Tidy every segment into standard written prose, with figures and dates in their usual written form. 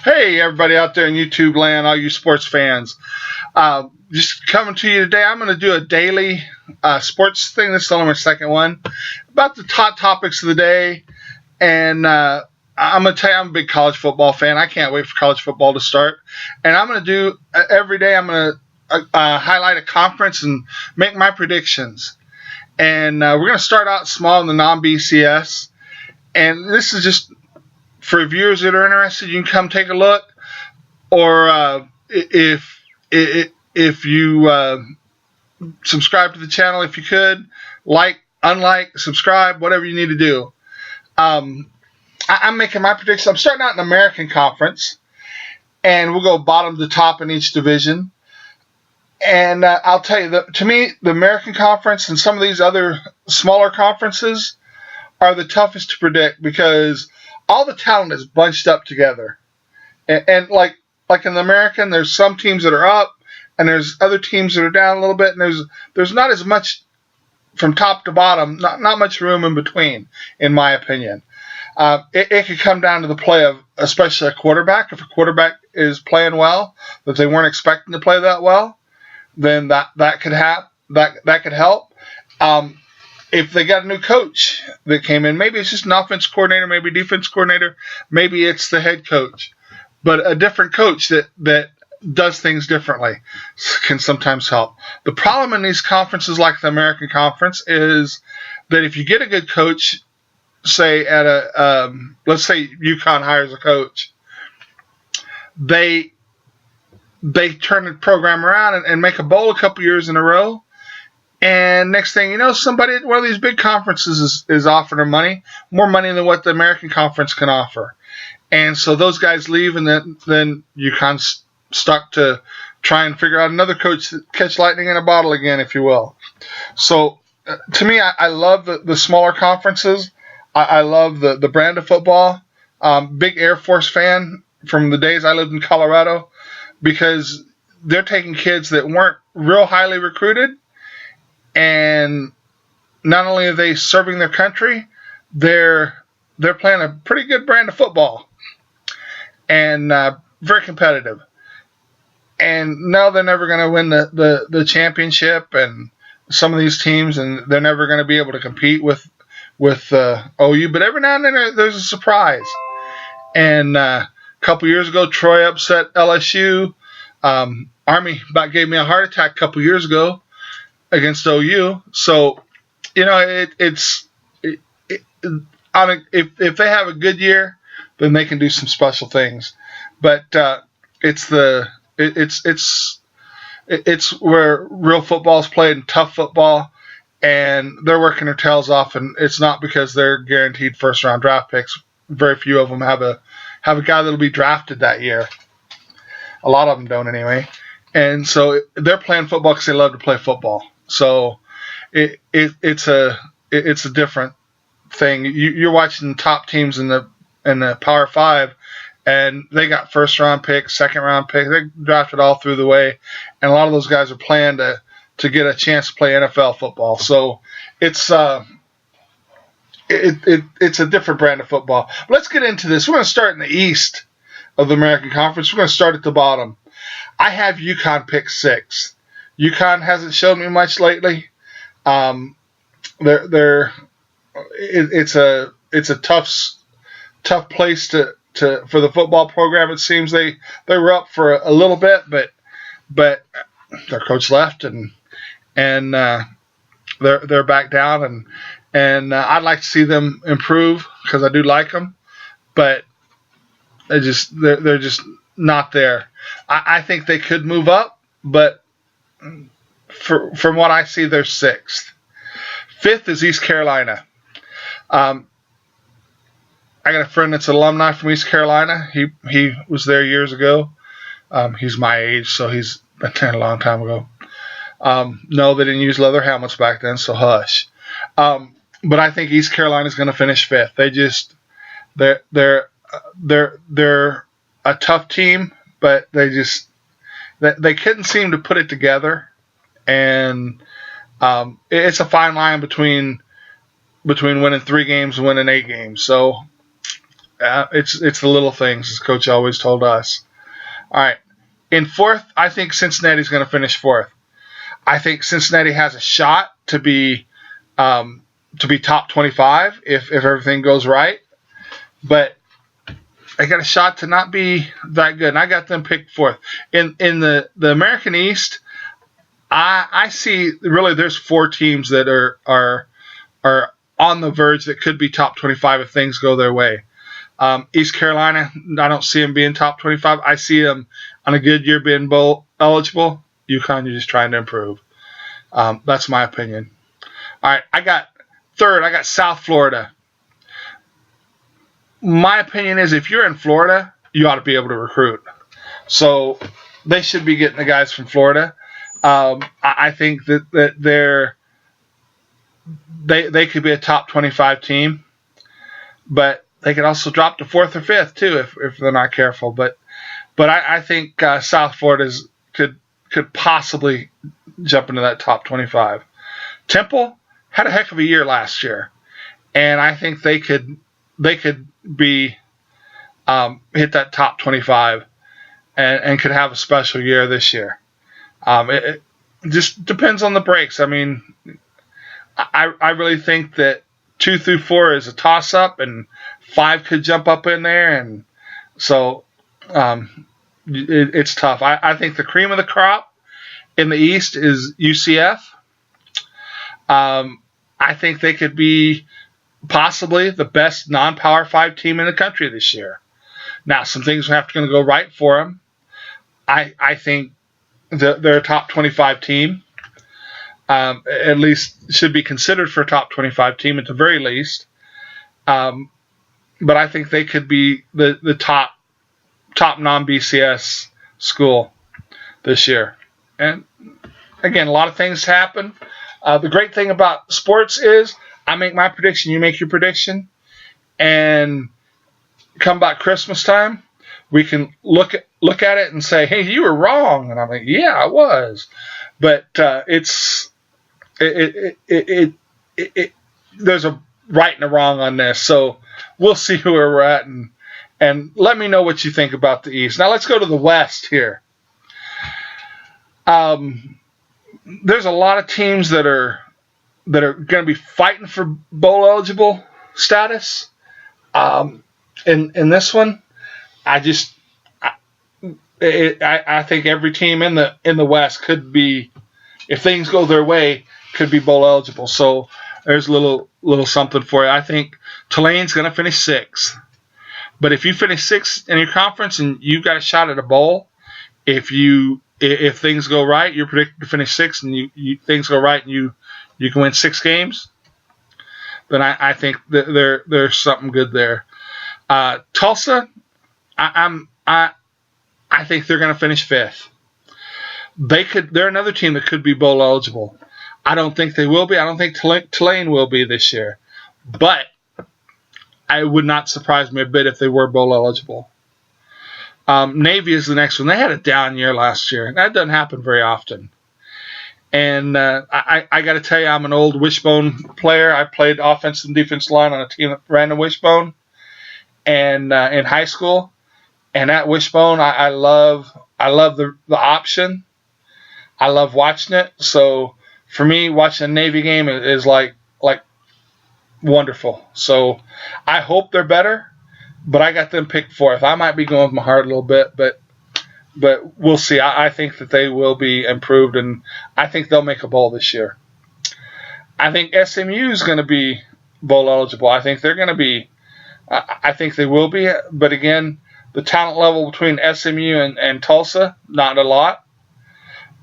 Hey, everybody out there in YouTube land, all you sports fans. Just coming to you today. I'm going to do a daily sports thing. This is only my second one. About the top topics of the day. And I'm going to tell you, I'm a big college football fan. I can't wait for college football to start. And I'm going to do, every day, I'm going to highlight a conference and make my predictions. And we're going to start out small in the non-BCS. And this is just for viewers that are interested. You can come take a look, or if you subscribe to the channel, if you could, unlike, subscribe, whatever you need to do. I'm making my prediction. I'm starting out in the American Conference, and we'll go bottom to top in each division. And I'll tell you, to me, the American Conference and some of these other smaller conferences are the toughest to predict because all the talent is bunched up together. And like in the American, there's some teams that are up, and there's other teams that are down a little bit, and there's not as much from top to bottom, not much room in between, in my opinion. It could come down to the play of especially a quarterback. If a quarterback is playing well, that they weren't expecting to play that well, then that could help. If they got a new coach that came in, maybe it's just an offense coordinator, maybe defense coordinator, maybe it's the head coach, but a different coach that does things differently can sometimes help. The problem in these conferences like the American Conference is that if you get a good coach, say at let's say UConn hires a coach, they turn the program around and make a bowl a couple years in a row. And next thing you know, somebody at one of these big conferences is offering them more money than what the American Conference can offer. And so those guys leave, and then UConn's stuck to try and figure out another coach to catch lightning in a bottle again, if you will. So to me, I love the smaller conferences. I love the brand of football. Big Air Force fan from the days I lived in Colorado, because they're taking kids that weren't real highly recruited, and not only are they serving their country, they're playing a pretty good brand of football, and very competitive. And no, they're never going to win the championship, and some of these teams, and they're never going to be able to compete with OU. But every now and then there's a surprise. And a couple years ago, Troy upset LSU. Army about gave me a heart attack a couple years ago against OU. So, if they have a good year, then they can do some special things. But it's where real football is played, and tough football, and they're working their tails off. And it's not because they're guaranteed first round draft picks. Very few of them have a guy that'll be drafted that year. A lot of them don't anyway. And so they're playing football because they love to play football. So it's a different thing. You're watching top teams in the Power 5, and they got first round picks, second round picks. They drafted all through the way, and a lot of those guys are playing to get a chance to play NFL football. So it's a different brand of football. But let's get into this. We're going to start in the East of the American Conference. We're going to start at the bottom. I have UConn pick 6th. UConn hasn't shown me much lately. It's a tough place to for the football program. It seems they were up for a little bit, but their coach left, and they're back down, and I'd like to see them improve because I do like them, but they're just not there. I think they could move up, but from what I see, they're 6th. 5th is East Carolina. I got a friend that's an alumni from East Carolina. He was there years ago. He's my age, so he's been there a long time ago. No, they didn't use leather helmets back then, so hush. But I think East Carolina is going to finish 5th. They're a tough team, but they couldn't seem to put it together, and it's a fine line between winning 3 games and winning 8 games. So It's the little things, as Coach always told us. All right. In fourth, I think Cincinnati's going to finish fourth. I think Cincinnati has a shot to be top 25 if everything goes right, but they got a shot to not be that good. And I got them picked fourth. In the American East, I see really there's 4 teams that are on the verge that could be top 25 if things go their way. East Carolina, I don't see them being top 25. I see them on a good year being bowl eligible. UConn, you're just trying to improve. That's my opinion. All right, I got South Florida. My opinion is if you're in Florida, you ought to be able to recruit. So they should be getting the guys from Florida. I think that they could be a top 25 team, but they could also drop to 4th or 5th too if they're not careful. But I think South Florida could possibly jump into that top 25. Temple had a heck of a year last year, and I think they could be hit that top 25 and could have a special year this year. It just depends on the breaks. I mean, I really think that 2 through 4 is a toss-up, and 5 could jump up in there, and so it's tough. I think the cream of the crop in the East is UCF. I think they could be possibly the best non-Power 5 team in the country this year. Now, some things are going to go right for them. I think they're a top 25 team. At least should be considered for a top 25 team at the very least. But I think they could be the top non-BCS school this year. And again, a lot of things happen. The great thing about sports is I make my prediction, you make your prediction, and come about Christmas time, we can look at it and say, "Hey, you were wrong," and I'm like, "Yeah, I was," but there's a right and a wrong on this, so we'll see where we're at, and let me know what you think about the East. Now let's go to the West here. There's a lot of teams that are going to be fighting for bowl eligible status. In this one, I think every team in the West could be, if things go their way, could be bowl eligible. So there's a little something for you. I think Tulane's going to finish 6th. But if you finish 6th in your conference and you got a shot at a bowl, if things go right, you're predicted to finish 6th, and things go right and you can win 6 games, then I think that there's something good there. Tulsa, I think they're going to finish 5th. They're another team that could be bowl eligible. I don't think they will be. I don't think Tulane will be this year. But it would not surprise me a bit if they were bowl eligible. Navy is the next one. They had a down year last year. That doesn't happen very often. And I got to tell you, I'm an old wishbone player. I played offensive and defensive line on a team that ran the wishbone, and in high school. And that wishbone, I love the option. I love watching it. So for me, watching a Navy game is like wonderful. So I hope they're better, but I got them picked 4th. I might be going with my heart a little bit, but we'll see. I think that they will be improved, and I think they'll make a bowl this year. I think SMU is going to be bowl eligible. I think they're going to be. I think they will be, but again, the talent level between SMU and Tulsa, not a lot.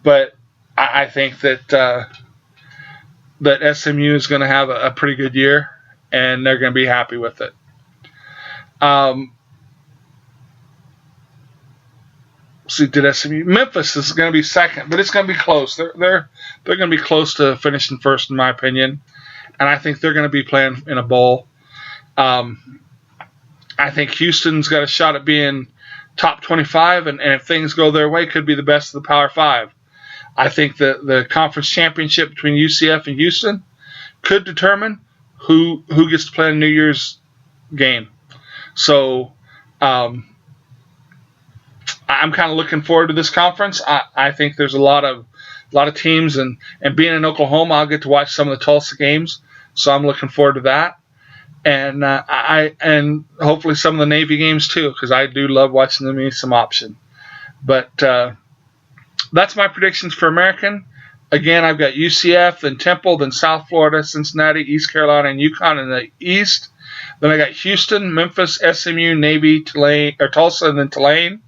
But I think that SMU is going to have a pretty good year, and they're going to be happy with it. See, did SMU? Memphis is going to be 2nd, but it's going to be close. They're going to be close to finishing 1st, in my opinion, and I think they're going to be playing in a bowl. I think Houston's got a shot at being top 25, and if things go their way, could be the best of the Power 5. I think the conference championship between UCF and Houston could determine who gets to play in New Year's game. So I'm kind of looking forward to this conference. I think there's a lot of teams, and being in Oklahoma, I'll get to watch some of the Tulsa games. So I'm looking forward to that, and and hopefully some of the Navy games too, because I do love watching me some option. But that's my predictions for American. Again, I've got UCF, then Temple, then South Florida, Cincinnati, East Carolina, and UConn in the East. Then I got Houston, Memphis, SMU, Navy, Tulsa, and then Tulane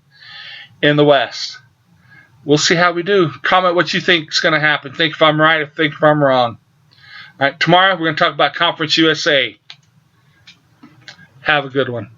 in the West. We'll see how we do. Comment what you think is going to happen. Think if I'm right or think if I'm wrong. All right, tomorrow we're going to talk about Conference USA. Have a good one.